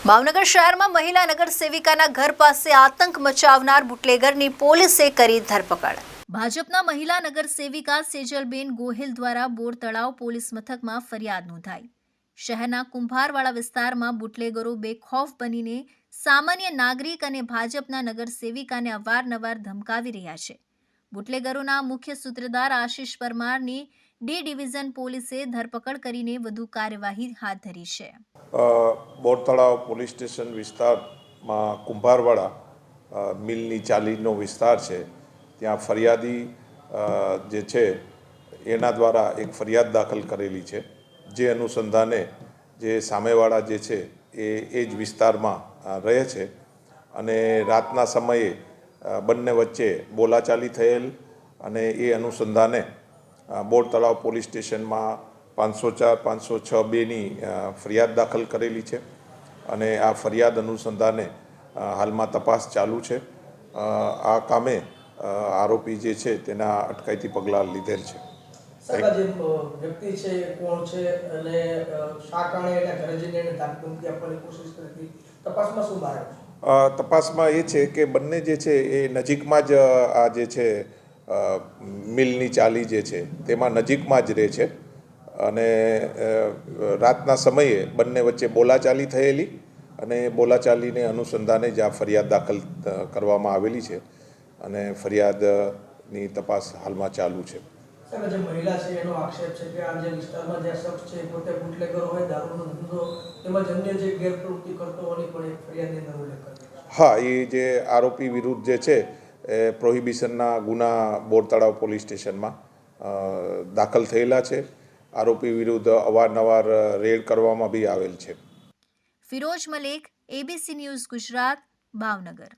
ભાવનગર શહેરમાં મહિલા નગર સેવિકાના ઘર પાસે આતંક મચાવનાર બુટલેગરની પોલીસે કરી ધરપકડ। ભાજપના મહિલા નગર સેવિકા સેજલબેન ગોહિલ દ્વારા બોર તળાવ પોલીસ મથકમાં ફરિયાદ નોંધાઈ। શહેરના કુંભારવાડા વિસ્તારમાં બુટલેગરો બેખૌફ બનીને સામાન્ય નાગરિક અને ભાજપના નગર સેવિકાને અવારનવાર ધમકાવી રહ્યા છે। બુટલેગરોના મુખ્ય સૂત્રધાર આશિષ પરમારની ડી ડિવિઝન પોલીસે ધરપકડ કરીને વધુ કાર્યવાહી હાથ ધરી છે। બોર તળાવ પોલીસ સ્ટેશન વિસ્તારમાં કુંભારવાડા મિલની ચાલીનો વિસ્તાર છે। ત્યાં ફરિયાદી જે છે એના દ્વારા એક ફરિયાદ દાખલ કરેલી છે, જે અનુસંધાને જે સામેવાળા જે છે એ જ વિસ્તારમાં રહે છે અને રાતના સમયે બંને વચ્ચે બોલાચાલી થયેલ અને એ અનુસંધાને બોર તળાવ પોલીસ સ્ટેશનમાં 504-506-2ની ફરિયાદ દાખલ કરેલી છે અને આ ફરિયાદ અનુસંધાને હાલમાં તપાસ ચાલુ છે। આ કામે આરોપી જે છે તેના અટકાયતી પગલાં લીધેલ છે। સાહેબ, જે વ્યક્તિ છે કોણ છે અને શા કારણે એના ઘરે જઈને એને ધમકી આપવાની કોશિશ કરી હતી, તપાસમાં શું બહાર આવ્યું? તપાસમાં એ છે કે બંને જે છે એ નજીકમાં જ આ જે છે મિલની ચાલી જે છે તેમાં નજીકમાં જ રહે છે અને રાતના સમયે બંને વચ્ચે બોલાચાલી થયેલી અને બોલાચાલીને અનુસંધાને જ આ ફરિયાદ દાખલ કરવામાં આવેલી છે અને ફરિયાદની તપાસ હાલમાં ચાલુ છે। સાહેબ, જે મહિલા છે એનો આક્ષેપ છે કે આ જે વિસ્તારમાં જે શખ્સ છે પોતે બુટલેગર હોય, દારૂનો ધંધો તેમજ અન્ય જે ગેરપ્રવૃત્તિ કરતો હોવાની પણ એક ફરિયાદની અંદર ઉલ્લેખ કર્યો। હા, એ જે આરોપી વિરુદ્ધ જે છે એ પ્રોહિબિશનના ગુના બોર તળાવ પોલીસ સ્ટેશનમાં દાખલ થયેલા છે। આરોપી વિરુદ્ધ અવારનવાર રેડ કરવામાં બી આવેલ છે। Firoz Malek, ABC news Gujarat, Bhavnagar.